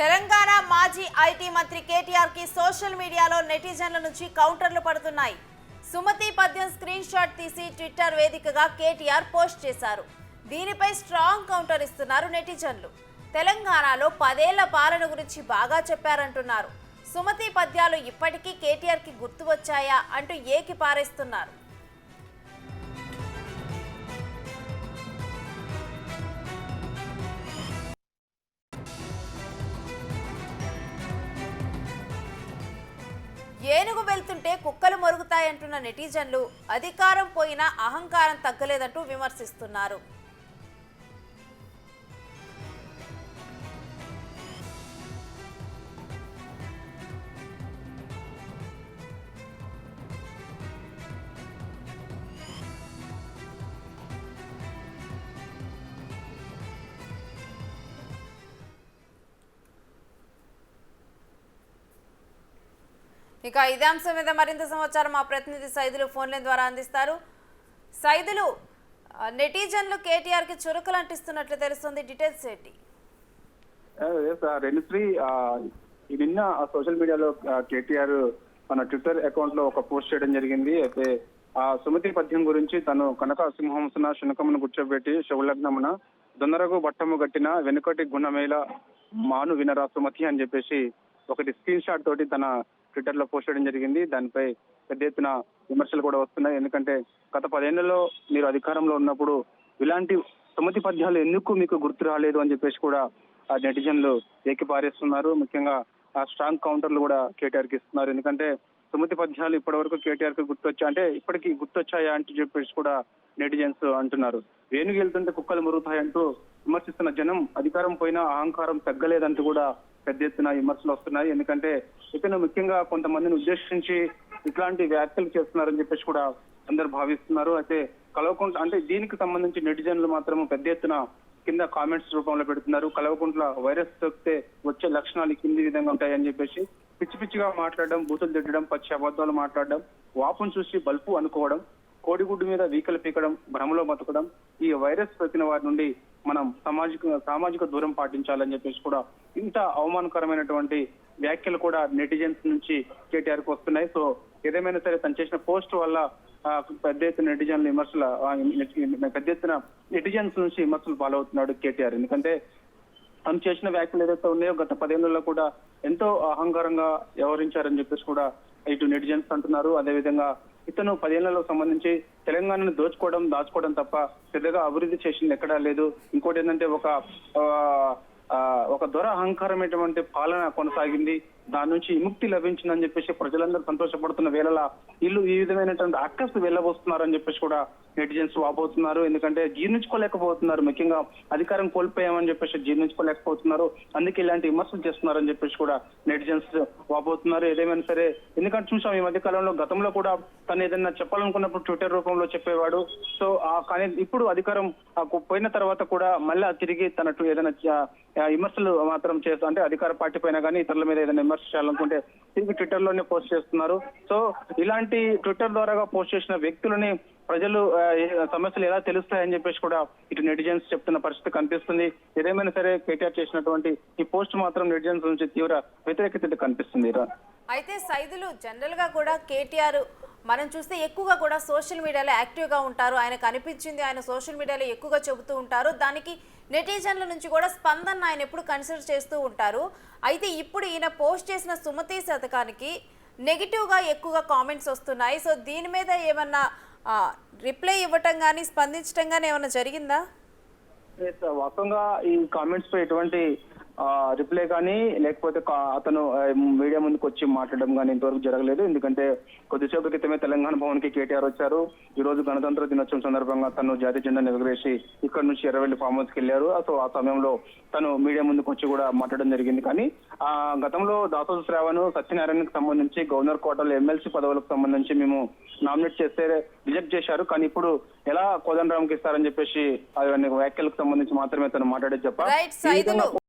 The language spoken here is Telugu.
తెలంగాణ మాజీ ఐటీ మంత్రి కేటీఆర్ కి సోషల్ మీడియాలో నెటిజన్ల నుంచి కౌంటర్లు పడుతున్నాయి. సుమతి పద్యం స్క్రీన్ షాట్ తీసి ట్విట్టర్ వేదికగా కేటీఆర్ పోస్ట్ చేశారు. దీనిపై స్ట్రాంగ్ కౌంటర్ ఇస్తున్నారు నెటిజన్లు. తెలంగాణలో 10 ఏళ్ల పాలన గురించి బాగా చెప్పారంటున్నారు. సుమతి పద్యాలు ఇప్పటికీ కేటీఆర్ కి గుర్తు వచ్చాయా అంటూ ఏకి పారేస్తున్నారు. ఏనుగు వెళ్తుంటే కుక్కలు మరుగుతాయంటున్న నెటిజన్లు అధికారం పోయినా అహంకారం తగ్గలేదంటూ విమర్శిస్తున్నారు. ఇక ఇదే అంశం మీద మరింత సమాచారం మా ప్రతినిధి సైదులు ఫోన్ లైన్ ద్వారా అందిస్తారు. సైదులు, నెటిజన్లు కేటీఆర్ కి చురుకులు అంటిస్తున్నట్లు తెలుస్తుంది. డీటెయిల్స్ ఏంటి? నిన్న సోషల్ మీడియాలో కేటీఆర్ మన ట్విట్టర్ అకౌంట్ లో ఒక పోస్ట్ చేయడం జరిగింది. అయితే ఆ సుమతి పద్యం గురించి తను కనక సింహంసన శునకమును కూర్చోబెట్టి శవులగ్నమున దొందరగు బట్టము గట్టిన వెనుకటి గుణమేళ మాను వినరా సుమతి అని చెప్పేసి ఒకటి స్క్రీన్ షాట్ తోటి తన ట్విట్టర్ లో పోస్ట్ చేయడం జరిగింది. దానిపై పెద్ద ఎత్తున విమర్శలు కూడా వస్తున్నాయి. ఎందుకంటే గత 10 ఏళ్లలో మీరు అధికారంలో ఉన్నప్పుడు ఇలాంటి సుమతి పద్యాలు ఎందుకు మీకు గుర్తు రాలేదు అని చెప్పేసి కూడా ఆ నెటిజన్లు ఏకిపారేస్తున్నారు. ముఖ్యంగా ఆ స్ట్రాంగ్ కౌంటర్లు కూడా కేటీఆర్ కి ఇస్తున్నారు. ఎందుకంటే సుమతి పద్యాలు ఇప్పటి వరకు కేటీఆర్ కి గుర్తొచ్చా అంటే ఇప్పటికీ గుర్తొచ్చాయా అంటూ చెప్పేసి కూడా నెటిజన్స్ అంటున్నారు. వేణుగు వెళ్తుంటే కుక్కలు మురుగుతాయంటూ విమర్శిస్తున్న జనం అధికారం పోయినా అహంకారం తగ్గలేదంటూ కూడా పెద్ద ఎత్తున విమర్శలు వస్తున్నాయి. ఎందుకంటే ఇతను ముఖ్యంగా కొంతమందిని ఉద్దేశించి ఇట్లాంటి వ్యాఖ్యలు చేస్తున్నారని చెప్పేసి కూడా అందరు భావిస్తున్నారు. అయితే కల్వకుంట్ల అంటే దీనికి సంబంధించి నెటిజన్లు మాత్రం పెద్ద ఎత్తున కింద కామెంట్స్ రూపంలో పెడుతున్నారు. కల్వకుంట్ల వైరస్ సోకితే వచ్చే లక్షణాలు కింది విధంగా ఉంటాయని చెప్పేసి పిచ్చి పిచ్చిగా మాట్లాడడం, బూతులు తిట్టడం, పచ్చి అబద్ధాలు మాట్లాడడం, వాపును చూసి బల్పు అనుకోవడం, కోడిగుడ్డు మీద వీకలు పీకడం, భ్రమలో బతకడం, ఈ వైరస్ సోకిన వారి నుండి మనం సామాజిక దూరం పాటించాలని చెప్పేసి కూడా ఇంత అవమానకరమైనటువంటి వ్యాఖ్యలు కూడా నెటిజన్స్ నుంచి కేటీఆర్ కు వస్తున్నాయి. సో ఏదేమైనా సరే తను చేసిన పోస్ట్ వల్ల పెద్ద ఎత్తున నెటిజన్లు విమర్శలు పెద్ద ఎత్తున నెటిజన్స్ నుంచి విమర్శలు పాలవుతున్నాడు కేటీఆర్. ఎందుకంటే తను చేసిన వ్యాఖ్యలు ఏదైతే ఉన్నాయో గత 10 ఏళ్లలో కూడా ఎంతో అహంకారంగా వ్యవహరించారని చెప్పేసి కూడా ఇటు నెటిజన్స్ అంటున్నారు. అదేవిధంగా ఇతను 10 ఏళ్లలో సంబంధించి తెలంగాణను దాచుకోవడం తప్ప పెద్దగా అభివృద్ధి చేసింది ఎక్కడా లేదు. ఇంకోటి ఏంటంటే ఒక దొర అహంకారమైనటువంటి పాలన కొనసాగింది. దాని నుంచి విముక్తి లభించిందని చెప్పేసి ప్రజలందరూ సంతోషపడుతున్న వేళలా వీళ్ళు ఈ విధమైనటువంటి అక్కసు వెళ్ళబోస్తున్నారని చెప్పేసి కూడా నెటిజన్స్ వాపోతున్నారు. ఎందుకంటే జీర్ణించుకోలేకపోతున్నారు. ముఖ్యంగా అధికారం కోల్పోయామని చెప్పేసి జీర్ణించుకోలేకపోతున్నారు. అందుకే ఇలాంటి విమర్శలు చేస్తున్నారని చెప్పేసి కూడా నెటిజన్స్ వాపోతున్నారు. ఏదేమైనా సరే ఎందుకంటే చూసాం ఈ మధ్య కాలంలో గతంలో కూడా తను ఏదైనా చెప్పాలనుకున్నప్పుడు ట్విట్టర్ రూపంలో చెప్పేవాడు. సో కానీ ఇప్పుడు అధికారం పోయిన తర్వాత కూడా మళ్ళీ తిరిగి తనట్టు ఏదైనా విమర్శలు మాత్రం చేస్తూ అంటే అధికార పార్టీ పైన కానీ ఇతరుల మీద ఏదైనా విమర్శ చేయాలనుకుంటే తిరిగి ట్విట్టర్ లోనే పోస్ట్ చేస్తున్నారు. సో ఇలాంటి ట్విట్టర్ ద్వారా పోస్ట్ చేసిన వ్యక్తులని ప్రజలు సమస్యలు ఎలా తెలుస్తాయని చెప్పేసి కూడా ఇటు నెటిజన్స్ చెప్తున్న పరిస్థితి కనిపిస్తుంది. ఏదేమైనా సరే కేటీఆర్ చేసినటువంటి ఈ పోస్ట్ మాత్రం నెటిజన్స్ నుంచి తీవ్ర వ్యతిరేకత కనిపిస్తుంది. అయితే సైదులు జనరల్ గా కూడా కేటీఆర్ మనం చూస్తే ఎక్కువగా కూడా సోషల్ మీడియాలో యాక్టివ్గా ఉంటారు. ఆయనకు అనిపించింది ఆయన సోషల్ మీడియాలో ఎక్కువగా చెబుతూ ఉంటారు. దానికి నెటిజన్ల నుంచి కూడా స్పందన ఆయన ఎప్పుడు కన్సిడర్ చేస్తూ ఉంటారు. అయితే ఇప్పుడు ఈయన పోస్ట్ చేసిన సుమతి శతకానికి నెగిటివ్గా ఎక్కువగా కామెంట్స్ వస్తున్నాయి. సో దీని మీద ఏమన్నా రిప్లై ఇవ్వటం కానీ స్పందించడం కానీ ఏమన్నా జరిగిందా? వాస్తవంగా ఈ కామెంట్స్ పై ఎటువంటి రిప్లై కానీ లేకపోతే అతను మీడియా ముందుకు వచ్చి మాట్లాడడం కానీ ఇంతవరకు జరగలేదు. ఎందుకంటే కొద్దిసేపు క్రితమే తెలంగాణ భవన్ కి కేటీఆర్ వచ్చారు. ఈ రోజు గణతంత్ర దినోత్సవం సందర్భంగా తను జాతీయ జెండాను ఎగురవేసి ఇక్కడ నుంచి ఎర్రవెల్లి ఫామ్ హౌస్ కి వెళ్ళారు. సో ఆ సమయంలో తను మీడియా ముందుకు వచ్చి కూడా మాట్లాడడం జరిగింది. కానీ గతంలో దాసోజు శ్రావణ్, సత్యనారాయణకి సంబంధించి గవర్నర్ కోటాలో ఎమ్మెల్సీ పదవులకు సంబంధించి మేము నామినేట్ చేస్తే రిజెక్ట్ చేశారు. కానీ ఇప్పుడు ఎలా కోదండరాంకి ఇస్తారని చెప్పేసి వ్యాఖ్యలకు సంబంధించి మాత్రమే తను మాట్లాడేది చెప్ప